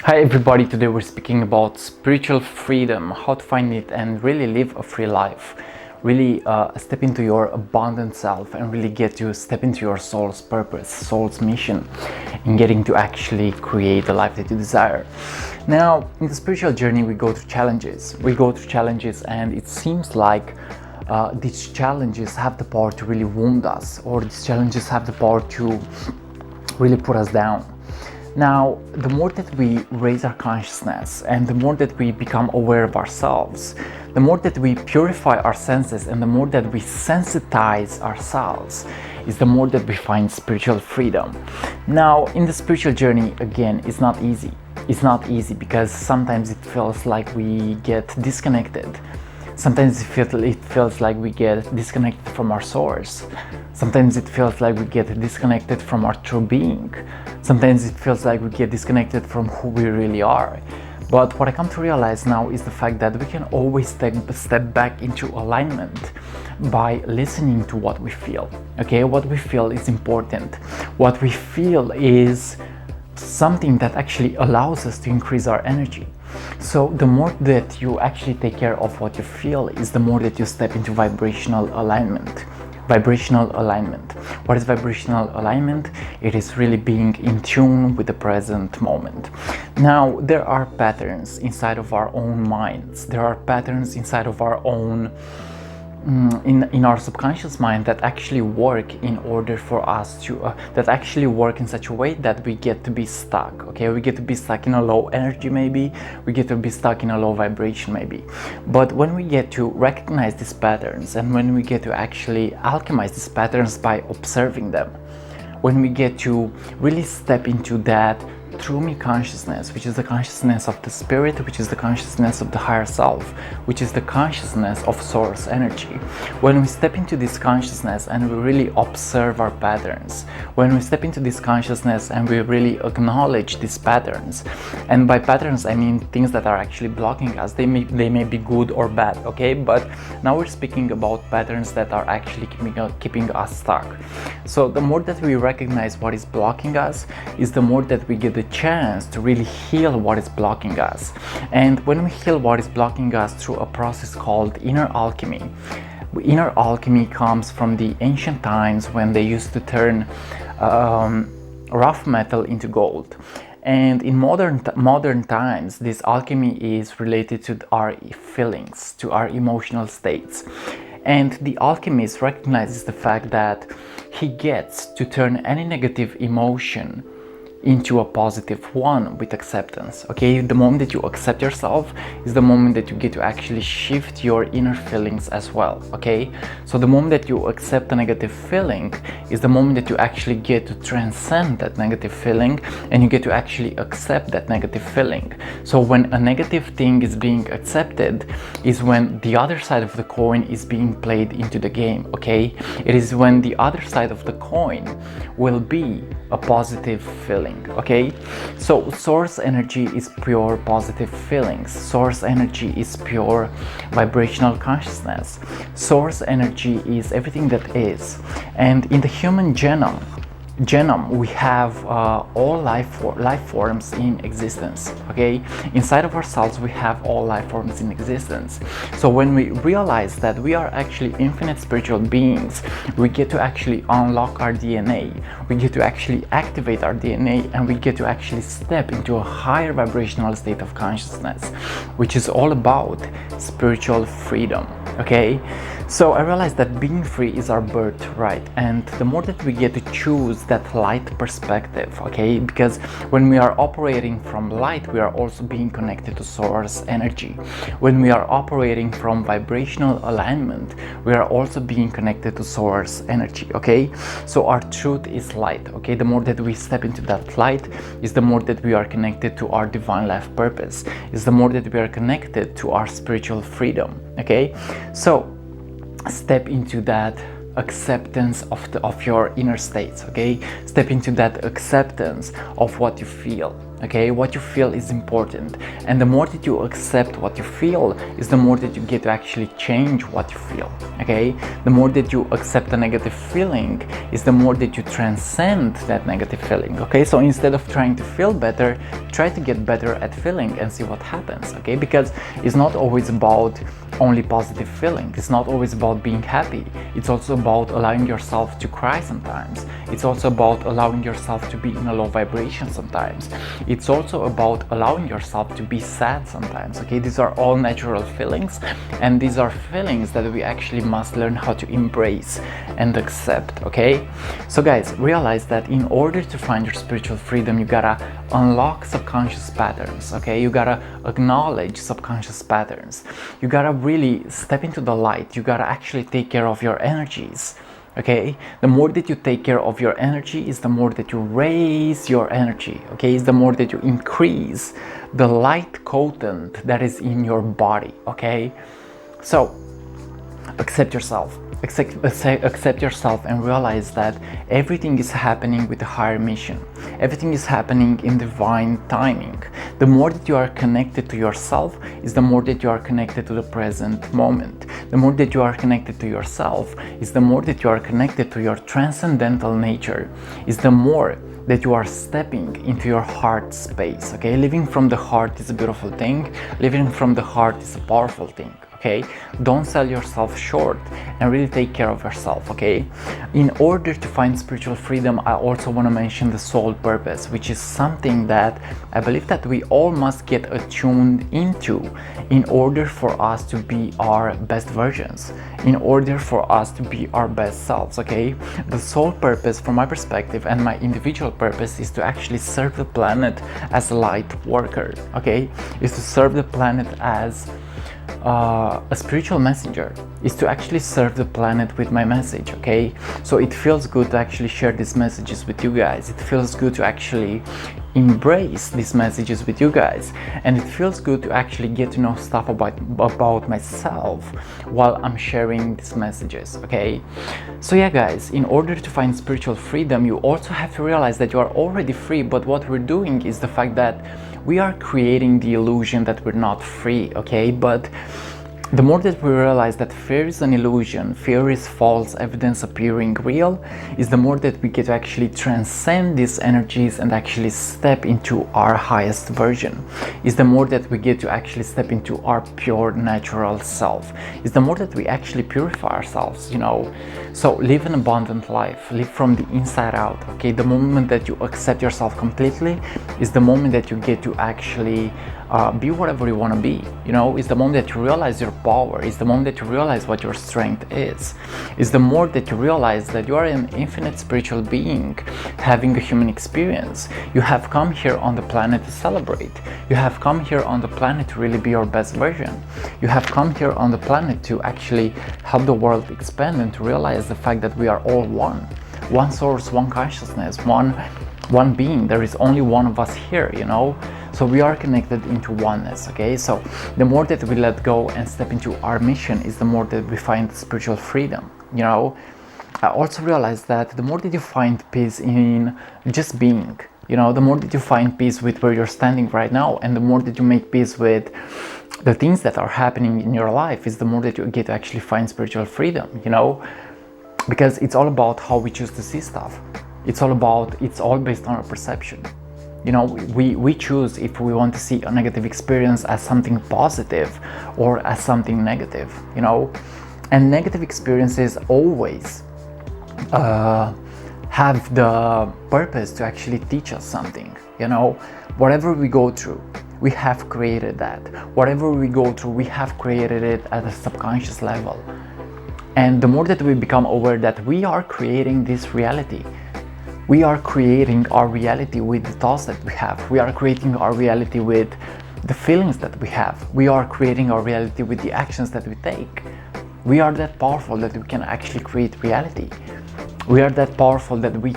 Hi everybody, today we're speaking about spiritual freedom, how to find it and really live a free life. Really step into your abundant self and really get to step into your soul's purpose, soul's mission, in getting to actually create the life that you desire. Now, in the spiritual journey, we go through challenges. And it seems like these challenges have the power to really wound us, or these challenges have the power to really put us down. Now, the more that we raise our consciousness and the more that we become aware of ourselves, the more that we purify our senses and the more that we sensitize ourselves, is the more that we find spiritual freedom. Now, in the spiritual journey, again, it's not easy. It's not easy because sometimes it feels like we get disconnected. Sometimes it feels like we get disconnected from our source. Sometimes it feels like we get disconnected from our true being. Sometimes it feels like we get disconnected from who we really are. But what I come to realize now is the fact that we can always step back into alignment by listening to what we feel. Okay, what we feel is important. What we feel is something that actually allows us to increase our energy. So the more that you actually take care of what you feel is the more that you step into vibrational alignment. What is vibrational alignment? It is really being in tune with the present moment. Now, there are patterns inside of our own minds. There are patterns inside of our own in our subconscious mind that actually work in order for us to that actually work in such a way that we get to be stuck. Okay, we get to be stuck in a low energy, maybe we get to be stuck in a low vibration, maybe. But when we get to recognize these patterns and when we get to actually alchemize these patterns by observing them, when we get to really step into that true me consciousness, which is the consciousness of the spirit, which is the consciousness of the higher self, which is the consciousness of source energy. When we step into this consciousness and we really observe our patterns, when we step into this consciousness and we really acknowledge these patterns, and by patterns I mean things that are actually blocking us, they may be good or bad, okay? But now we're speaking about patterns that are actually keeping us stuck. So the more that we recognize what is blocking us, is the more that we get the chance to really heal what is blocking us. And when we heal what is blocking us through a process called inner alchemy. Inner alchemy comes from the ancient times when they used to turn rough metal into gold. And in modern times, this alchemy is related to our feelings, to our emotional states. And the alchemist recognizes the fact that he gets to turn any negative emotion into a positive one with acceptance. Okay, the moment that you accept yourself is the moment that you get to actually shift your inner feelings as well. Okay, so the moment that you accept a negative feeling is the moment that you actually get to transcend that negative feeling and you get to actually accept that negative feeling. So when a negative thing is being accepted is when the other side of the coin is being played into the game. Okay, it is when the other side of the coin will be a positive feeling. Okay, so source energy is pure positive feelings. Source energy is pure vibrational consciousness. Source energy is everything that is. And in the human genome we have all life forms in existence. Okay, inside of ourselves we have all life forms in existence. So when we realize that we are actually infinite spiritual beings, we get to actually unlock our DNA, we get to actually activate our DNA, and we get to actually step into a higher vibrational state of consciousness, which is all about spiritual freedom. Okay, so I realized that being free is our birthright, and the more that we get to choose that light perspective, okay, because when we are operating from light, we are also being connected to source energy. When we are operating from vibrational alignment, we are also being connected to source energy. Okay, so our truth is light. Okay, the more that we step into that light is the more that we are connected to our divine life purpose, is the more that we are connected to our spiritual freedom. Okay, so step into that acceptance of your inner states. Okay, step into that acceptance of what you feel. Okay, what you feel is important, and the more that you accept what you feel is the more that you get to actually change what you feel. Okay, the more that you accept a negative feeling is the more that you transcend that negative feeling. Okay, so instead of trying to feel better, try to get better at feeling and see what happens. Okay, because it's not always about only positive feeling, it's not always about being happy, it's also about allowing yourself to cry sometimes, it's also about allowing yourself to be in a low vibration sometimes, it's also about allowing yourself to be sad sometimes. Okay, these are all natural feelings, and these are feelings that we actually must learn how to embrace and accept. Okay, so guys, realize that in order to find your spiritual freedom, you gotta unlock subconscious patterns. Okay, you gotta acknowledge subconscious patterns, you gotta really step into the light, you gotta actually take care of your energies. Okay, the more that you take care of your energy is the more that you raise your energy. Okay, is the more that you increase the light content that is in your body. Okay, so accept yourself. Accept yourself and realize that everything is happening with a higher mission. Everything is happening in divine timing. The more that you are connected to yourself is the more that you are connected to the present moment. The more that you are connected to yourself is the more that you are connected to your transcendental nature, is the more that you are stepping into your heart space. Okay, living from the heart is a beautiful thing. Living from the heart is a powerful thing. Okay, don't sell yourself short and really take care of yourself. Okay, in order to find spiritual freedom, I also want to mention the soul purpose, which is something that I believe that we all must get attuned into in order for us to be our best versions, in order for us to be our best selves. Okay, the soul purpose from my perspective and my individual purpose is to actually serve the planet as a light worker. Okay, is to serve the planet as a spiritual messenger, is to actually serve the planet with my message. Okay, so it feels good to actually share these messages with you guys, it feels good to actually embrace these messages with you guys, and it feels good to actually get to know stuff about myself while I'm sharing these messages. Okay, so yeah guys, in order to find spiritual freedom, you also have to realize that you are already free, but what we're doing is the fact that we are creating the illusion that we're not free. Okay, but the more that we realize that fear is an illusion, fear is false evidence appearing real, is the more that we get to actually transcend these energies and actually step into our highest version, is the more that we get to actually step into our pure natural self, is the more that we actually purify ourselves, you know. So live an abundant life, live from the inside out. Okay, the moment that you accept yourself completely is the moment that you get to actually be whatever you want to be, you know. It's the moment that you realize your power, it's the moment that you realize what your strength is, it's the more that you realize that you are an infinite spiritual being having a human experience. You have come here on the planet to celebrate, you have come here on the planet to really be your best version, you have come here on the planet to actually help the world expand and to realize the fact that we are all one source, one consciousness, one being. There is only one of us here, you know. So we are connected into oneness. Okay, so the more that we let go and step into our mission is the more that we find spiritual freedom, you know. I also realized that the more that you find peace in just being, you know, the more that you find peace with where you're standing right now, and the more that you make peace with the things that are happening in your life, is the more that you get to actually find spiritual freedom, you know. Because it's all about how we choose to see stuff. It's all based on our perception. You know, we choose if we want to see a negative experience as something positive or as something negative, you know. And negative experiences always have the purpose to actually teach us something, you know. Whatever we go through, we have created that. Whatever we go through, we have created it at a subconscious level. And the more that we become aware that we are creating this reality, we are creating our reality with the thoughts that we have. We are creating our reality with the feelings that we have. We are creating our reality with the actions that we take. We are that powerful that we can actually create reality. We are that powerful that we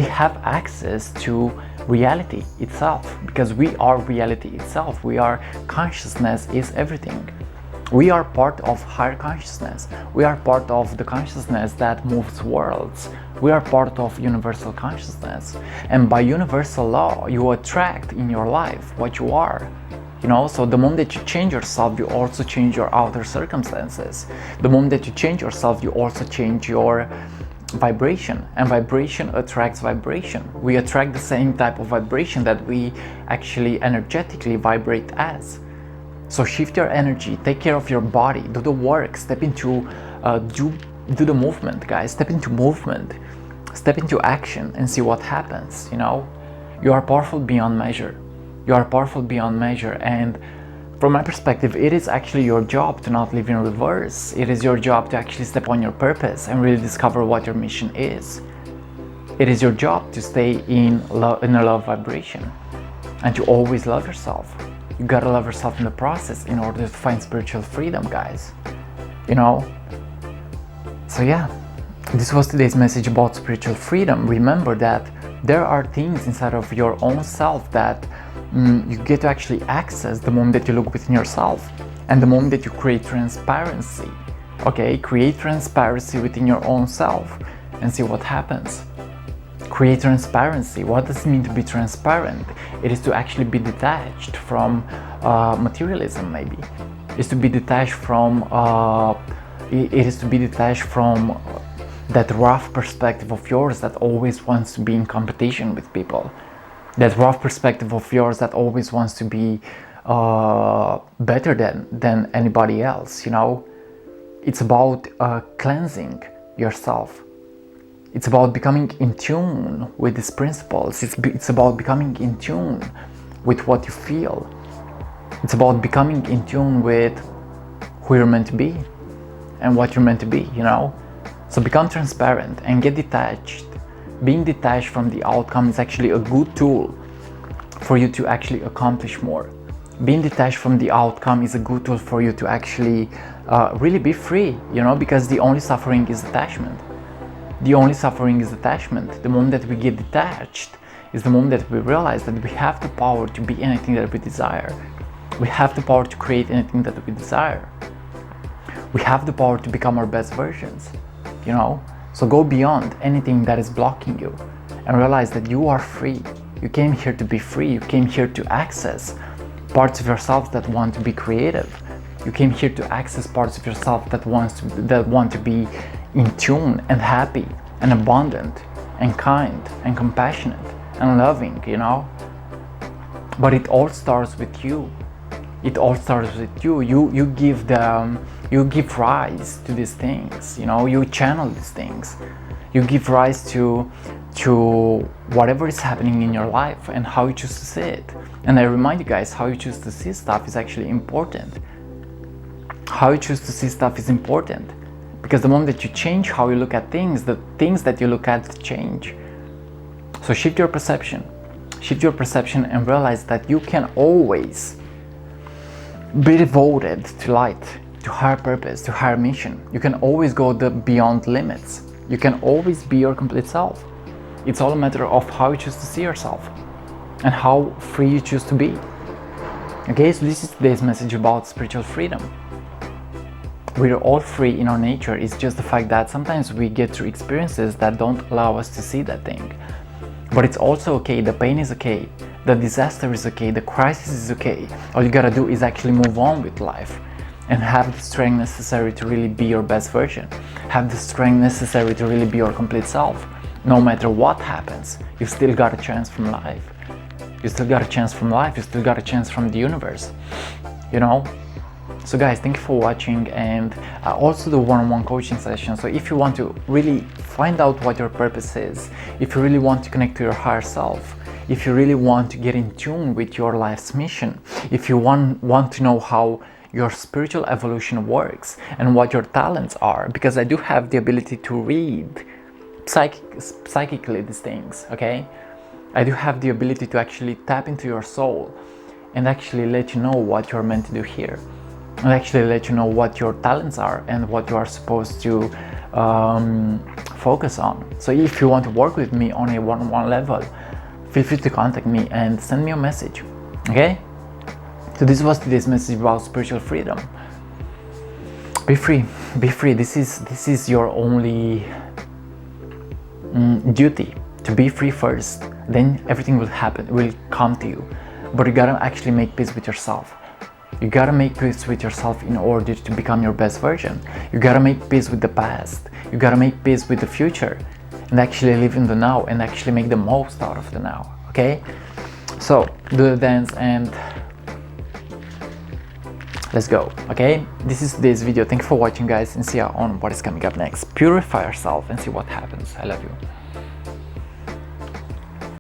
have access to reality itself, because we are reality itself. We are consciousness is everything. We are part of higher consciousness. We are part of the consciousness that moves worlds. We are part of universal consciousness. And by universal law, you attract in your life what you are. So the moment that you change yourself, you also change your outer circumstances. The moment that you change yourself, you also change your vibration, and vibration attracts vibration. We attract the same type of vibration that we actually energetically vibrate as. So shift your energy, take care of your body, do the work, step into do the movement, guys. Step into movement, step into action, and see what happens. You are powerful beyond measure. You are powerful beyond measure, and from my perspective, it is actually your job to not live in reverse. It is your job to actually step on your purpose and really discover what your mission is. It is your job to stay in a love vibration and to always love yourself. You gotta love yourself in the process in order to find spiritual freedom, guys. So yeah, this was today's message about spiritual freedom. Remember that there are things inside of your own self that you get to actually access the moment that you look within yourself, and the moment that you create transparency. Okay, create transparency within your own self and see what happens. Create transparency. What does it mean to be transparent? It is to actually be detached from materialism, maybe. It's to be detached from that rough perspective of yours that always wants to be in competition with people. That rough perspective of yours that always wants to be better than anybody else. It's about cleansing yourself. It's about becoming in tune with these principles. It's about becoming in tune with what you feel. It's about becoming in tune with who you're meant to be and what you're meant to be, So become transparent and get detached. Being detached from the outcome is actually a good tool for you to actually accomplish more. Being detached from the outcome is a good tool for you to actually really be free, because the only suffering is attachment. The only suffering is attachment. The moment that we get detached is the moment that we realize that we have the power to be anything that we desire. We have the power to create anything that we desire. We have the power to become our best versions, So go beyond anything that is blocking you and realize that you are free. You came here to be free. You came here to access parts of yourself that want to be creative. You came here to access parts of yourself that want to be in tune and happy and abundant and kind and compassionate and loving, But it all starts with you. It all starts with you. You give rise to these things, You channel these things. You give rise to whatever is happening in your life and how you choose to see it. And I remind you guys, how you choose to see stuff is actually important. How you choose to see stuff is important, because the moment that you change how you look at things, the things that you look at change. So shift your perception and realize that you can always be devoted to light, to higher purpose, to higher mission. You can always go beyond limits. You can always be your complete self. It's all a matter of how you choose to see yourself and how free you choose to be. Okay, so this is today's message about spiritual freedom. We're all free in our nature. It's just the fact that sometimes we get through experiences that don't allow us to see that thing. But it's also okay. The pain is okay. The disaster is okay. The crisis is okay. All you gotta do is actually move on with life and have the strength necessary to really be your best version. Have the strength necessary to really be your complete self. No matter what happens, you still got a chance from life. You still got a chance from life. You still got a chance from the universe. So guys, thank you for watching, and I also do one-on-one coaching sessions. So if you want to really find out what your purpose is, if you really want to connect to your higher self, if you really want to get in tune with your life's mission, if you want to know how your spiritual evolution works and what your talents are, because I do have the ability to read psychically these things, okay? I do have the ability to actually tap into your soul and actually let you know what you're meant to do here. And actually let you know what your talents are and what you are supposed to focus on. So if you want to work with me on a one-on-one level, feel free to contact me and send me a message, okay? So this was today's message about spiritual freedom. Be free, be free. This is your only duty, to be free first. Then everything will happen, will come to you. But you gotta actually make peace with yourself. You gotta make peace with yourself in order to become your best version. You gotta make peace with the past. You gotta make peace with the future, and actually live in the now and actually make the most out of the now. Okay? So do the dance and let's go. Okay, this is today's video. Thank you for watching, guys, and see you on what is coming up next. Purify yourself and see what happens. I love you.